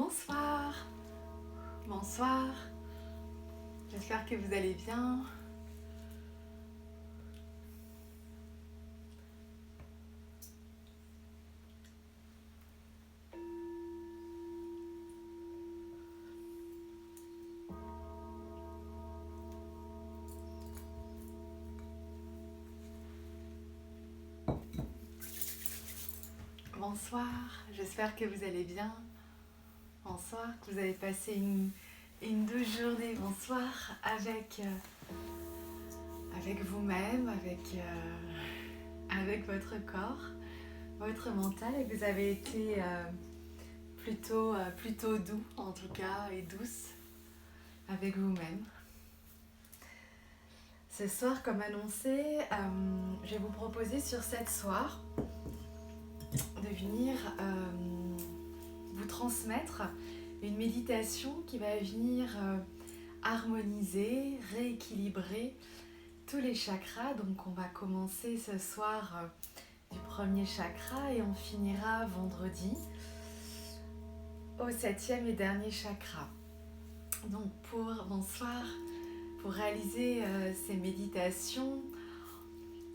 Bonsoir, bonsoir, j'espère que vous allez bien. Bonsoir, j'espère que vous allez bien. Bonsoir, que vous avez passé une douce journée. Bonsoir avec vous-même, avec votre corps, votre mental, et que vous avez été plutôt doux en tout cas et douce avec vous-même. Ce soir, comme annoncé, je vais vous proposer sur cette soir de venir vous transmettre une méditation qui va venir harmoniser, rééquilibrer tous les chakras. Donc on va commencer ce soir du premier chakra et on finira vendredi au 7e et dernier chakra. Donc bonsoir, pour réaliser ces méditations,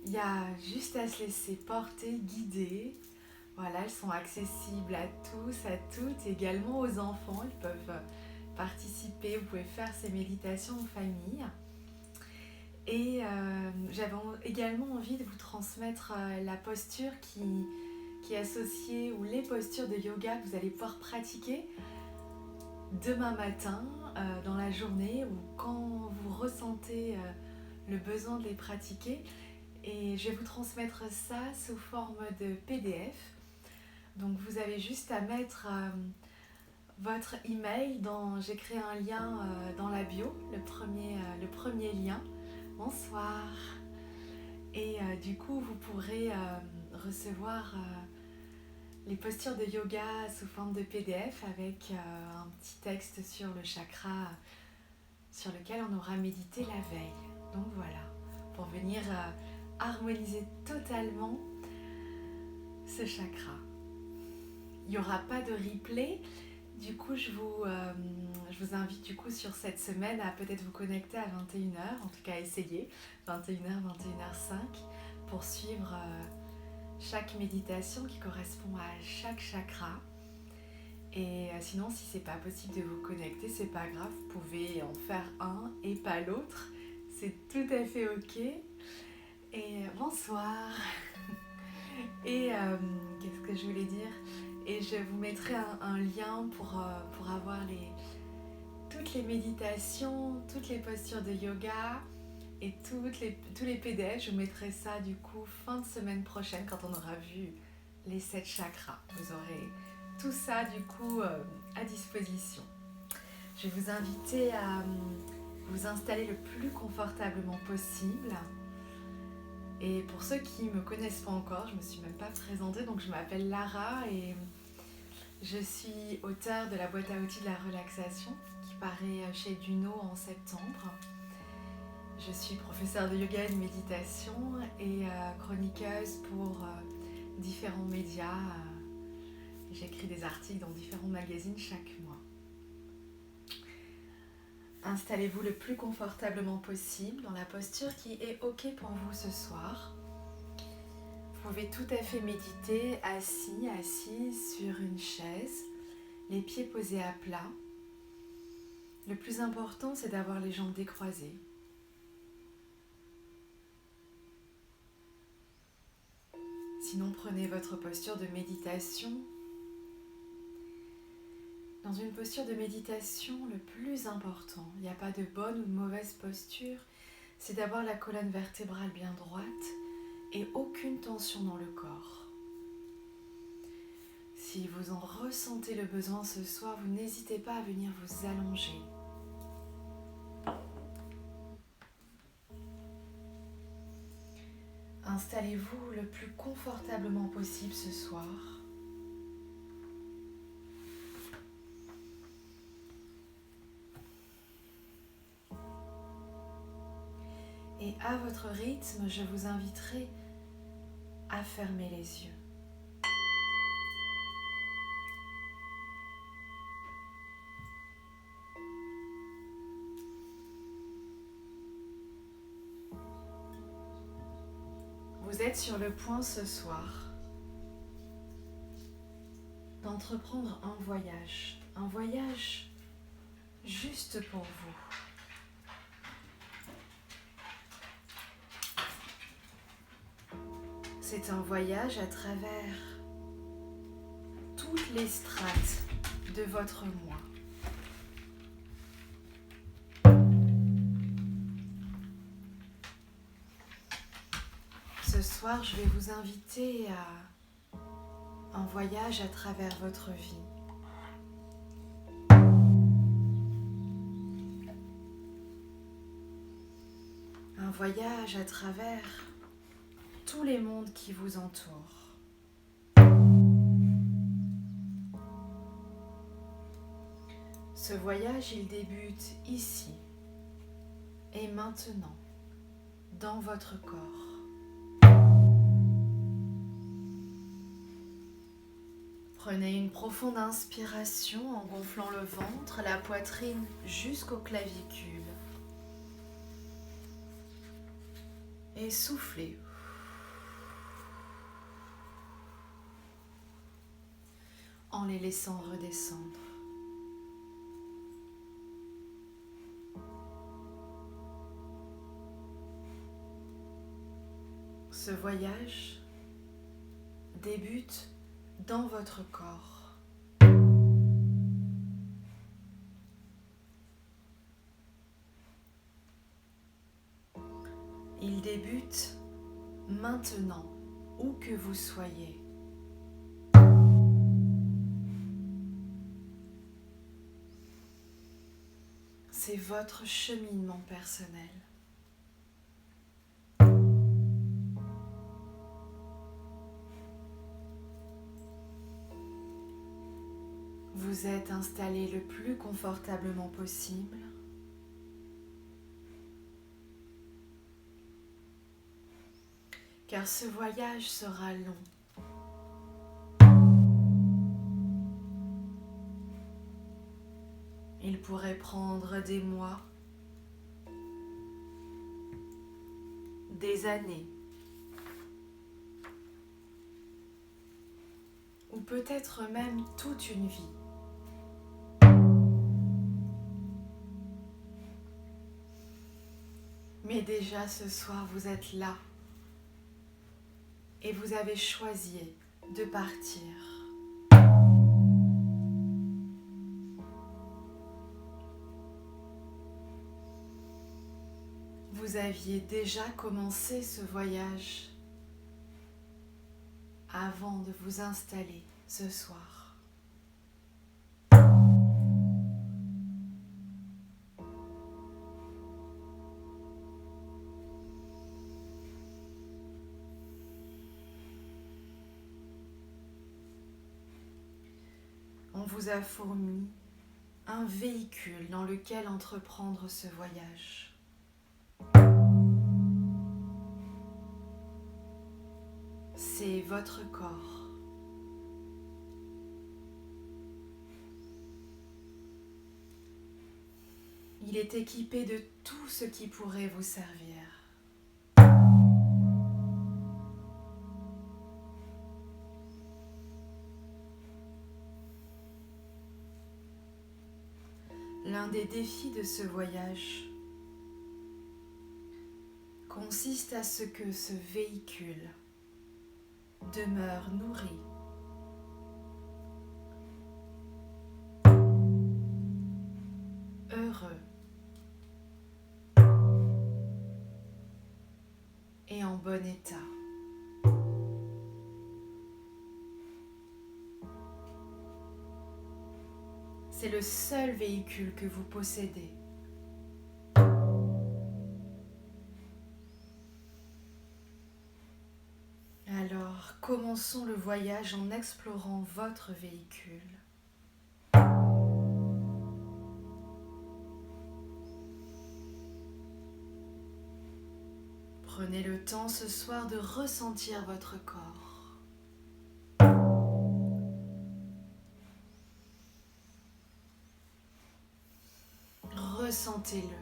il y a juste à se laisser porter, guider. Voilà, elles sont accessibles à tous, à toutes, également aux enfants. Ils peuvent participer, vous pouvez faire ces méditations en famille. Et j'avais également envie de vous transmettre la posture qui est associée, ou les postures de yoga que vous allez pouvoir pratiquer demain matin, dans la journée, ou quand vous ressentez le besoin de les pratiquer. Et je vais vous transmettre ça sous forme de PDF. Donc vous avez juste à mettre votre email, j'ai créé un lien dans la bio, le premier lien. Bonsoir. Et du coup vous pourrez recevoir les postures de yoga sous forme de PDF avec un petit texte sur le chakra sur lequel on aura médité la veille. Donc voilà, pour venir harmoniser totalement ce chakra. Il n'y aura pas de replay, du coup je vous invite du coup sur cette semaine à peut-être vous connecter à 21h, en tout cas essayer, 21h, 21h05, pour suivre chaque méditation qui correspond à chaque chakra. Et sinon, si c'est pas possible de vous connecter, c'est pas grave, vous pouvez en faire un et pas l'autre, c'est tout à fait ok. Et bonsoir. Et qu'est-ce que je voulais dire? Et je vous mettrai un lien pour avoir toutes les méditations, toutes les postures de yoga et tous les PDF. Je vous mettrai ça du coup fin de semaine prochaine quand on aura vu les 7 chakras. Vous aurez tout ça du coup à disposition. Je vais vous inviter à vous installer le plus confortablement possible. Et pour ceux qui ne me connaissent pas encore, je ne me suis même pas présentée, donc je m'appelle Lara et je suis auteure de la boîte à outils de la relaxation qui paraît chez Duno en septembre. Je suis professeure de yoga et de méditation et chroniqueuse pour différents médias. J'écris des articles dans différents magazines chaque mois. Installez-vous le plus confortablement possible dans la posture qui est ok pour vous ce soir. Vous pouvez tout à fait méditer assis, assise sur une chaise, les pieds posés à plat. Le plus important, c'est d'avoir les jambes décroisées. Sinon, prenez votre posture de méditation. Dans une posture de méditation, le plus important, il n'y a pas de bonne ou de mauvaise posture, c'est d'avoir la colonne vertébrale bien droite et aucune tension dans le corps. Si vous en ressentez le besoin ce soir, vous n'hésitez pas à venir vous allonger. Installez-vous le plus confortablement possible ce soir. Et à votre rythme, je vous inviterai à fermer les yeux. êtes sur le point ce soir d'entreprendre un voyage juste pour vous. C'est un voyage à travers toutes les strates de votre moi. Ce soir, je vais vous inviter à un voyage à travers votre vie. Un voyage à travers tous les mondes qui vous entourent. Ce voyage, il débute ici et maintenant, dans votre corps. Prenez une profonde inspiration en gonflant le ventre, la poitrine jusqu'aux clavicules. Et soufflez. En les laissant redescendre. Ce voyage débute dans votre corps. Il débute maintenant, où que vous soyez. C'est votre cheminement personnel. Vous êtes installé le plus confortablement possible. Car ce voyage sera long. Il pourrait prendre des mois, des années, ou peut-être même toute une vie. Mais déjà ce soir, vous êtes là et vous avez choisi de partir. Vous aviez déjà commencé ce voyage avant de vous installer ce soir. On vous a fourni un véhicule dans lequel entreprendre ce voyage. C'est votre corps. Il est équipé de tout ce qui pourrait vous servir. L'un des défis de ce voyage consiste à ce que ce véhicule demeure nourri, heureux et en bon état. C'est le seul véhicule que vous possédez. Alors, commençons le voyage en explorant votre véhicule. Prenez le temps ce soir de ressentir votre corps. Ressentez-le.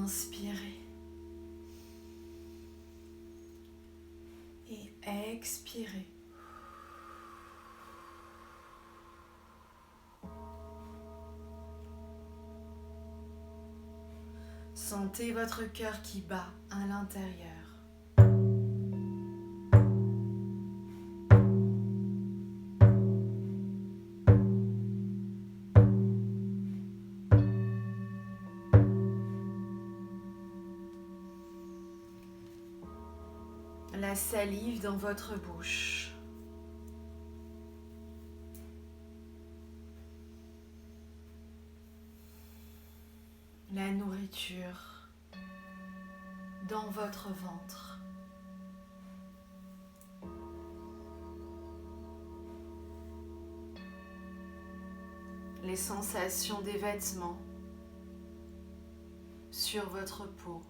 Inspirez. Et expirez. Sentez votre cœur qui bat à l'intérieur. La salive dans votre bouche. La nourriture dans votre ventre. Les sensations des vêtements sur votre peau.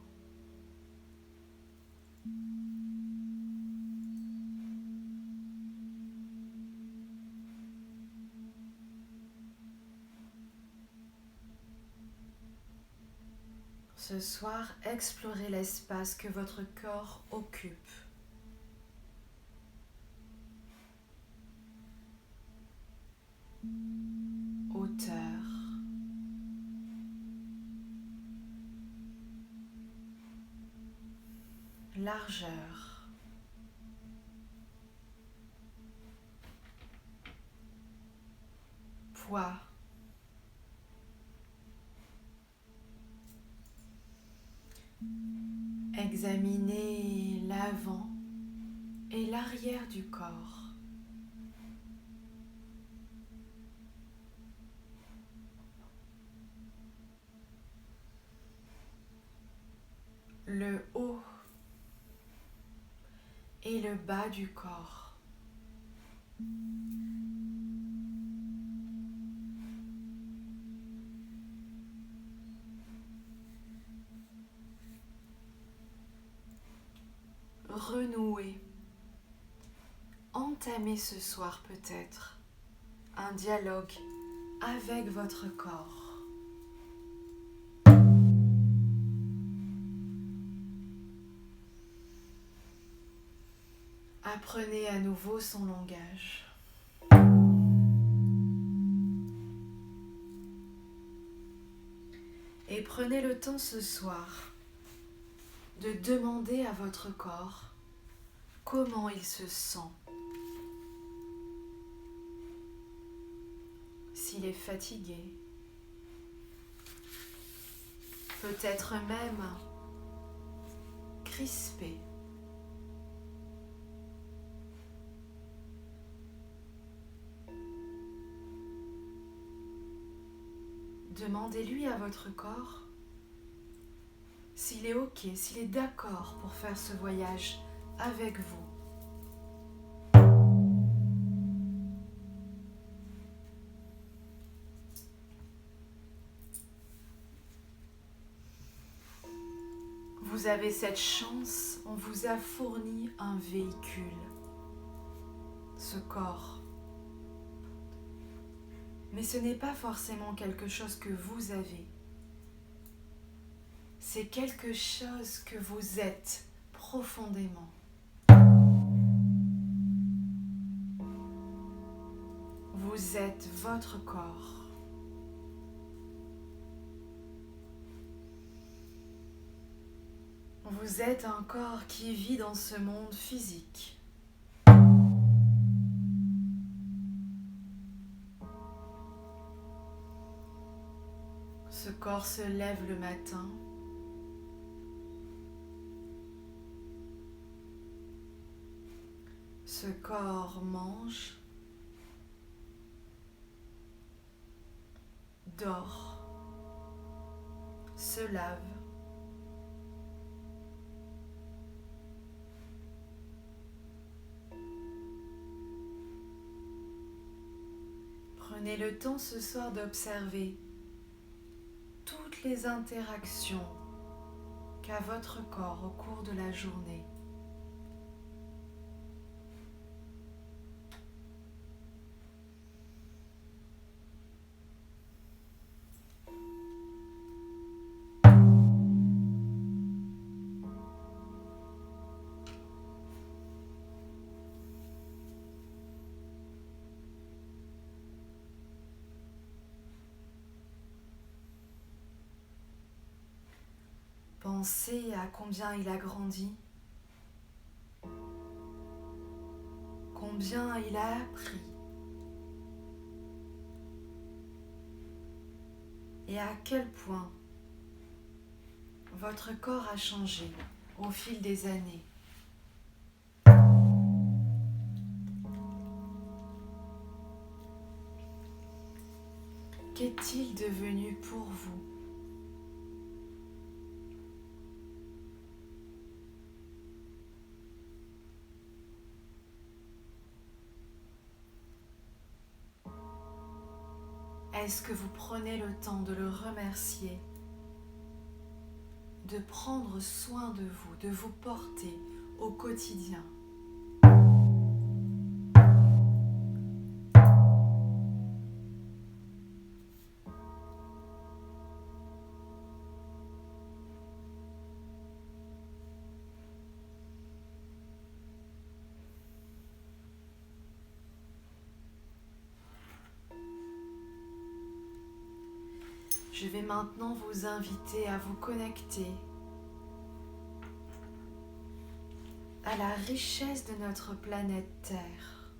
Ce soir, explorez l'espace que votre corps occupe. Hauteur, largeur, poids, examinez l'avant et l'arrière du corps. Le haut et le bas du corps. Renouez. Entamez ce soir peut-être un dialogue avec votre corps. Apprenez à nouveau son langage. Et prenez le temps ce soir de demander à votre corps comment il se sent. S'il est fatigué, peut-être même crispé. Demandez-lui à votre corps s'il est OK, s'il est d'accord pour faire ce voyage avec vous. Vous avez cette chance, on vous a fourni un véhicule, ce corps. Mais ce n'est pas forcément quelque chose que vous avez. C'est quelque chose que vous êtes profondément. Vous êtes votre corps. Vous êtes un corps qui vit dans ce monde physique. Ce corps se lève le matin. Ce corps mange, dort, se lave. Prenez le temps ce soir d'observer toutes les interactions qu'a votre corps au cours de la journée. Pensez à combien il a grandi, combien il a appris et à quel point votre corps a changé au fil des années. Qu'est-il devenu pour vous ? Est-ce que vous prenez le temps de le remercier, de prendre soin de vous porter au quotidien ? Je vais maintenant vous inviter à vous connecter à la richesse de notre planète Terre.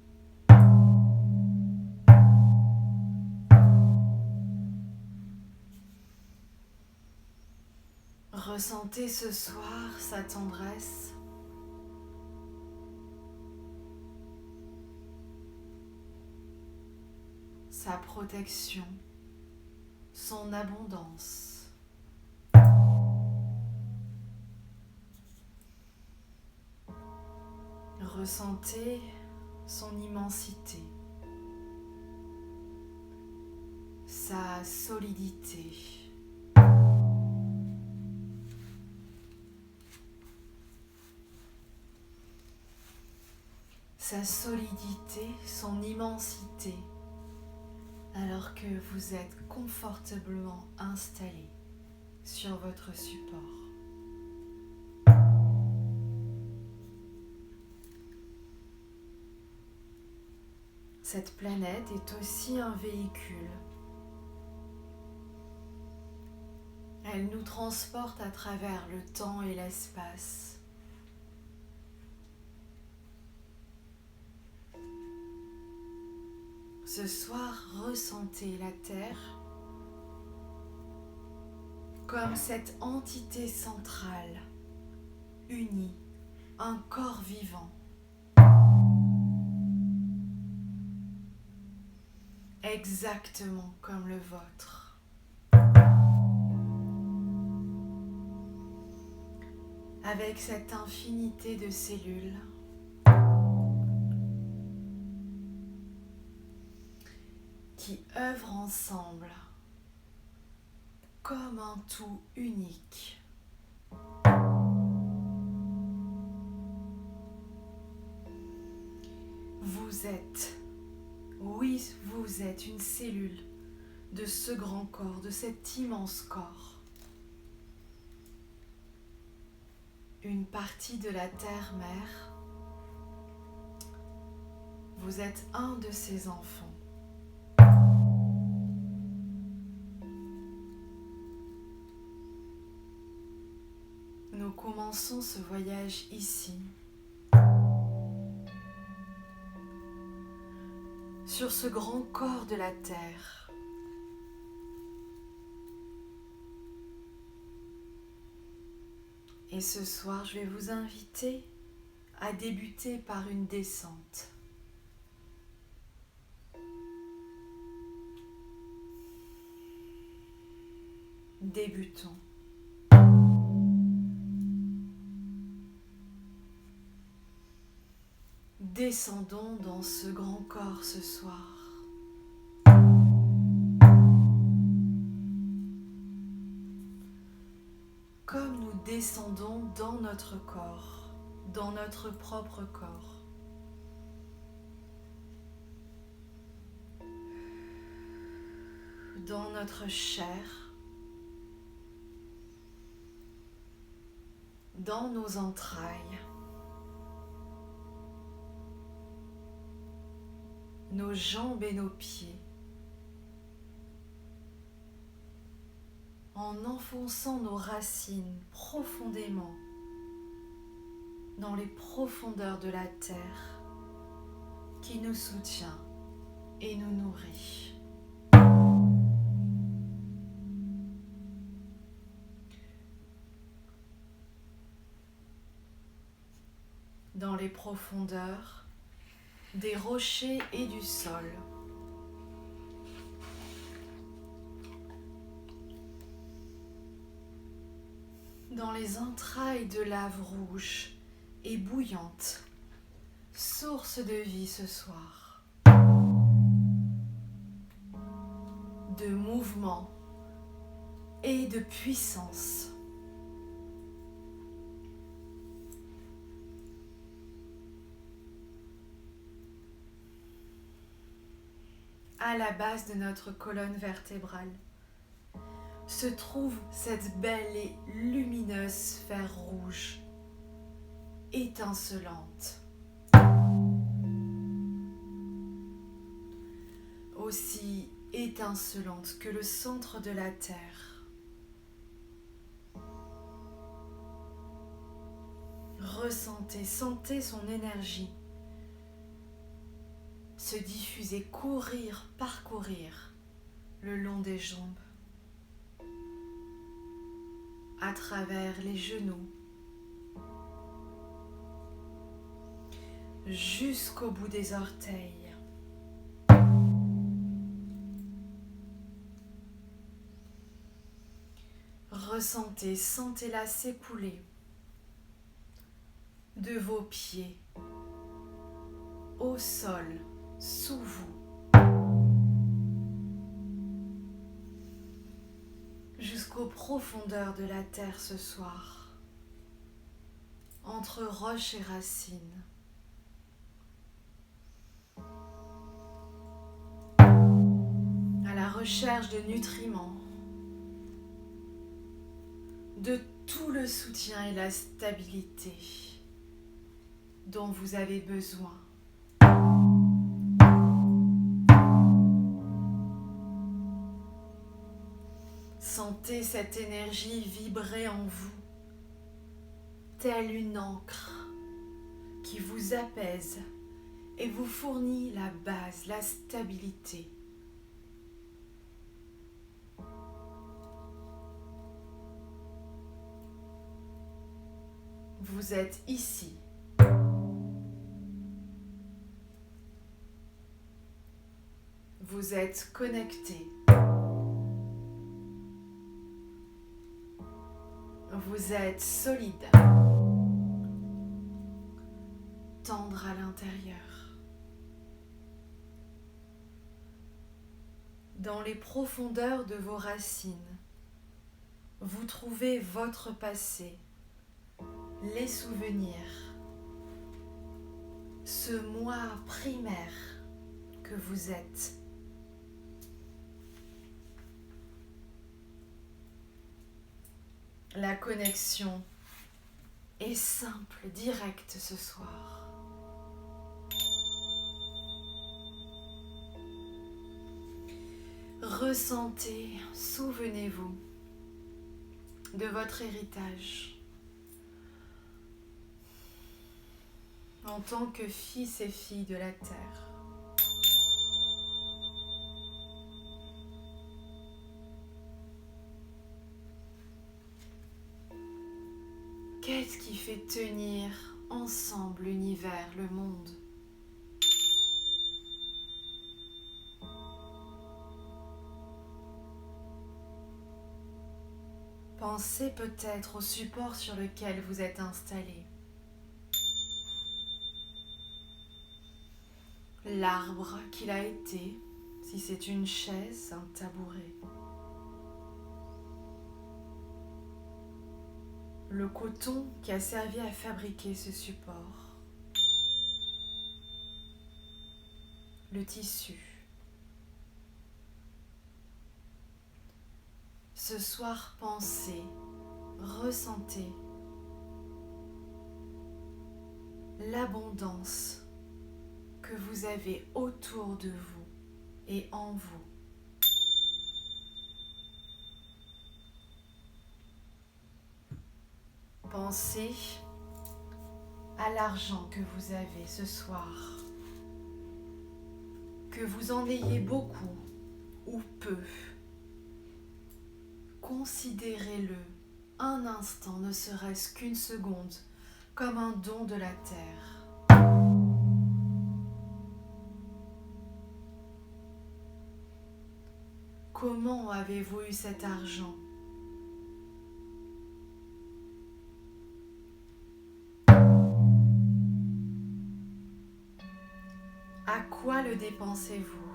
Ressentez ce soir sa tendresse, sa protection, son abondance. Ressentez son immensité, sa solidité. Sa solidité, son immensité, alors que vous êtes confortablement installé sur votre support. Cette planète est aussi un véhicule. Elle nous transporte à travers le temps et l'espace. Ce soir, ressentez la Terre comme cette entité centrale, unie, un corps vivant. Exactement comme le vôtre. Avec cette infinité de cellules qui œuvrent ensemble comme un tout unique. Vous êtes une cellule de ce grand corps, de cet immense corps. Une partie de la Terre-Mère. Vous êtes un de ses enfants. Nous commençons ce voyage ici, sur ce grand corps de la Terre. Et ce soir, je vais vous inviter à débuter par une descente. Débutons. Descendons dans ce grand corps ce soir. Comme nous descendons dans notre corps, dans notre propre corps. Dans notre chair, dans nos entrailles, nos jambes et nos pieds, en enfonçant nos racines profondément dans les profondeurs de la terre qui nous soutient et nous nourrit. Dans les profondeurs des rochers et du sol. Dans les entrailles de lave rouge et bouillante, source de vie ce soir, de mouvement et de puissance. À la base de notre colonne vertébrale se trouve cette belle et lumineuse sphère rouge, étincelante. Aussi étincelante que le centre de la Terre. Ressentez, sentez son énergie se diffuser, courir, parcourir le long des jambes, à travers les genoux, jusqu'au bout des orteils. Ressentez, sentez-la s'écouler de vos pieds au sol, sous vous, jusqu'aux profondeurs de la terre ce soir, entre roches et racines. À la recherche de nutriments, de tout le soutien et la stabilité dont vous avez besoin. Sentez cette énergie vibrer en vous, telle une encre qui vous apaise et vous fournit la base, la stabilité. Vous êtes ici. Vous êtes connecté. Vous êtes solide, tendre à l'intérieur. Dans les profondeurs de vos racines, vous trouvez votre passé, les souvenirs, ce moi primaire que vous êtes. La connexion est simple, directe ce soir. Ressentez, souvenez-vous de votre héritage en tant que fils et filles de la terre. Qu'est-ce qui fait tenir ensemble l'univers, le monde ? Pensez peut-être au support sur lequel vous êtes installé. L'arbre qu'il a été, si c'est une chaise, un tabouret. Le coton qui a servi à fabriquer ce support. Le tissu. Ce soir, pensez, ressentez l'abondance que vous avez autour de vous et en vous. Pensez à l'argent que vous avez ce soir. Que vous en ayez beaucoup ou peu. Considérez-le un instant, ne serait-ce qu'une seconde, comme un don de la terre. Comment avez-vous eu cet argent ? À quoi le dépensez-vous ?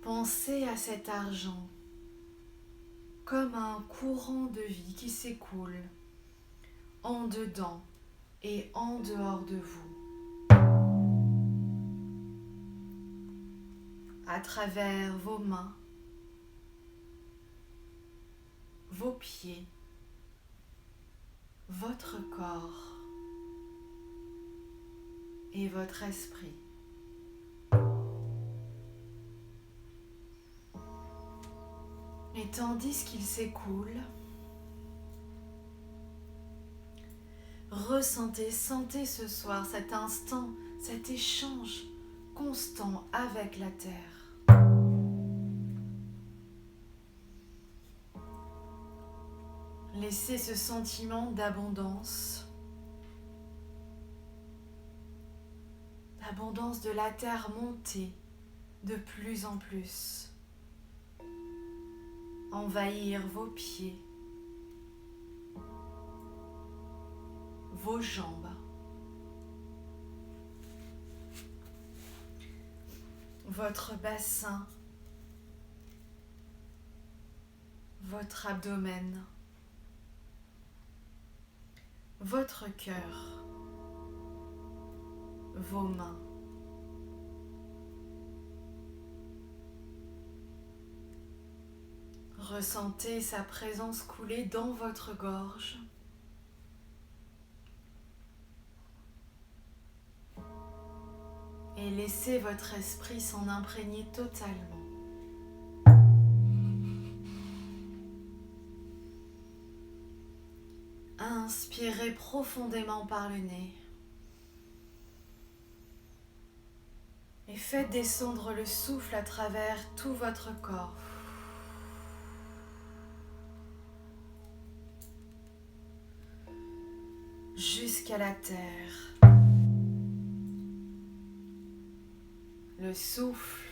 Pensez à cet argent comme un courant de vie qui s'écoule en dedans et en dehors de vous, à travers vos mains, vos pieds, votre corps et votre esprit. Et tandis qu'il s'écoule, sentez ce soir cet instant, cet échange constant avec la terre. Laissez ce sentiment d'abondance, l'abondance de la terre monter de plus en plus, envahir vos pieds, vos jambes, votre bassin, votre abdomen, votre cœur, vos mains. Ressentez sa présence couler dans votre gorge. Et laissez votre esprit s'en imprégner totalement. Inspirez profondément par le nez. Et faites descendre le souffle à travers tout votre corps. Jusqu'à la terre. Le souffle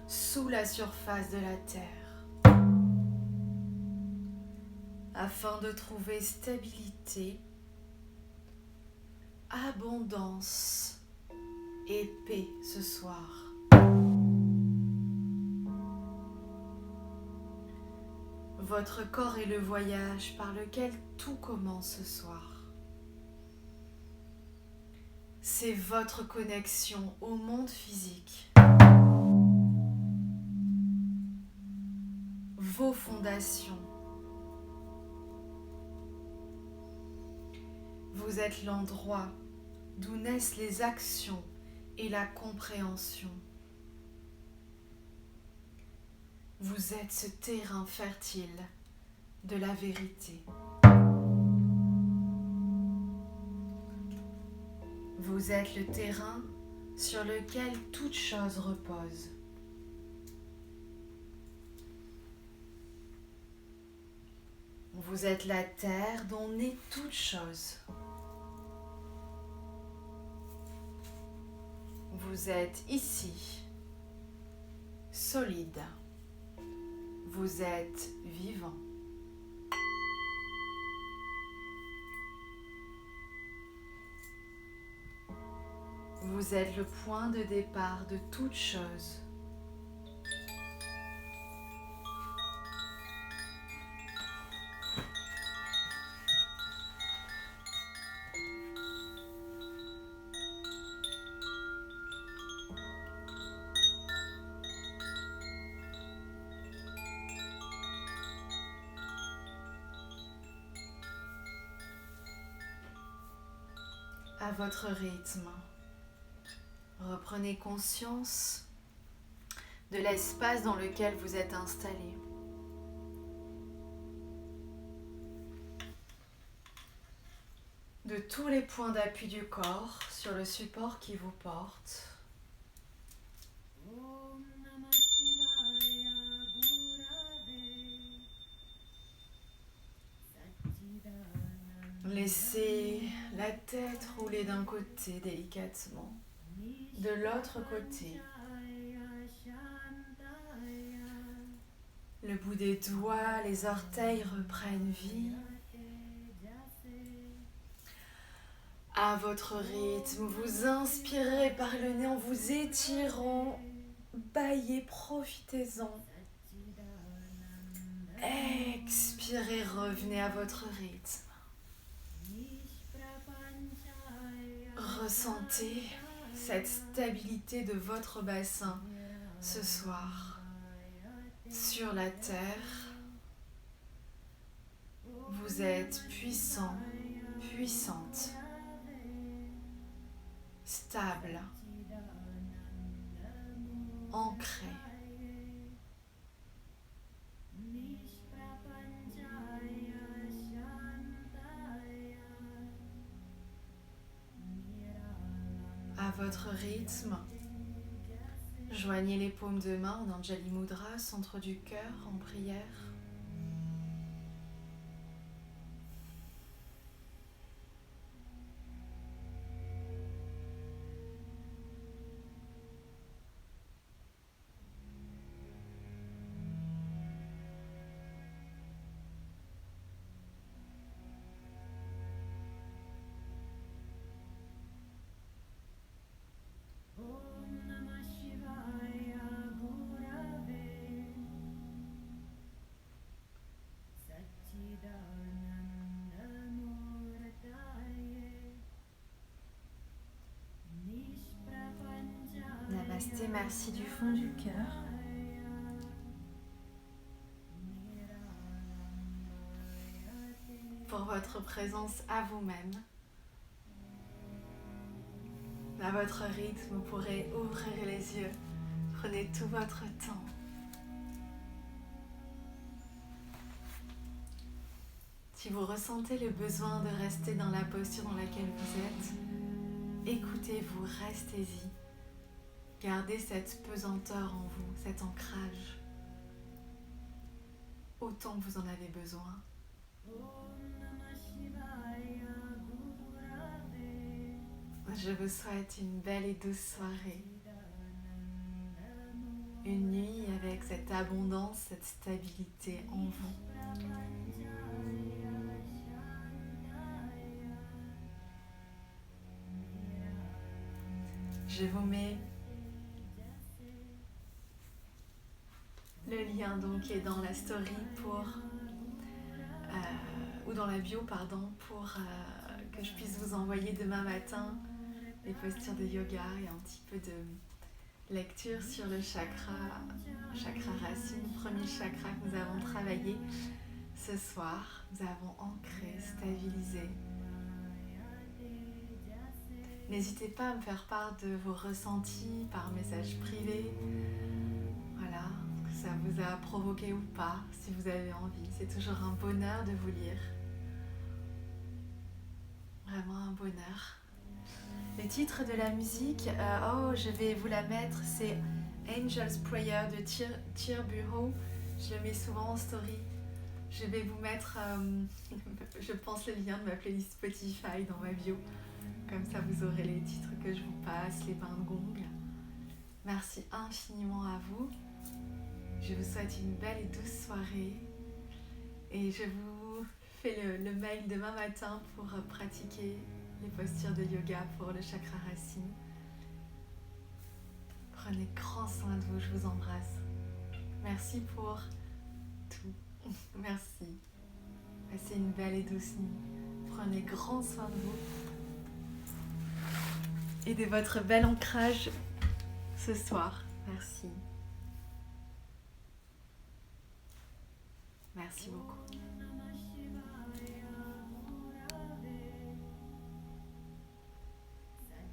sous la surface de la terre afin de trouver stabilité, abondance et paix ce soir. Votre corps est le voyage par lequel tout commence ce soir. C'est votre connexion au monde physique. Vos fondations. Vous êtes l'endroit d'où naissent les actions et la compréhension. Vous êtes ce terrain fertile de la vérité. Vous êtes le terrain sur lequel toute chose repose. Vous êtes la terre dont naît toute chose. Vous êtes ici, solide. Vous êtes vivant. Vous êtes le point de départ de toute chose. À votre rythme, reprenez conscience de l'espace dans lequel vous êtes installé. De tous les points d'appui du corps sur le support qui vous porte. Laissez la tête rouler d'un côté délicatement, de l'autre côté. Le bout des doigts, les orteils reprennent vie. À votre rythme, vous inspirez par le nez en vous étirant, bâillez, profitez-en. Expirez, revenez à votre rythme. Ressentez cette stabilité de votre bassin ce soir. Sur la terre, vous êtes puissant, puissante, stable, ancré. À votre rythme, joignez les paumes de main en Anjali Mudra, centre du cœur, en prière. Namasté, merci du fond du cœur. Pour votre présence à vous-même. À votre rythme, vous pourrez ouvrir les yeux. Prenez tout votre temps. Si vous ressentez le besoin de rester dans la posture dans laquelle vous êtes, écoutez-vous, restez-y. Gardez cette pesanteur en vous, cet ancrage, autant que vous en avez besoin. Je vous souhaite une belle et douce soirée. Une nuit avec cette abondance, cette stabilité en vous. Je vous mets le lien donc qui est dans la story pour ou dans la bio pardon pour que je puisse vous envoyer demain matin les postures de yoga et un petit peu de lecture sur le chakra racine, premier chakra que nous avons travaillé ce soir. Nous avons ancré, stabilisé. N'hésitez pas à me faire part de vos ressentis par message privé. Voilà, que ça vous a provoqué ou pas, si vous avez envie. C'est toujours un bonheur de vous lire. Vraiment un bonheur. Le titre de la musique, je vais vous la mettre, c'est Angel's Prayer de Tir Bureau. Je le mets souvent en story. Je vais vous mettre, je pense, le lien de ma playlist Spotify dans ma bio. Comme ça, vous aurez les titres que je vous passe, les bains de gong. Merci infiniment à vous. Je vous souhaite une belle et douce soirée. Et je vous fais le mail demain matin pour pratiquer les postures de yoga pour le chakra racine. Prenez grand soin de vous, je vous embrasse. Merci pour tout. Merci. Passez une belle et douce nuit. Prenez grand soin de vous. Et de votre bel ancrage ce soir. Merci. Merci beaucoup.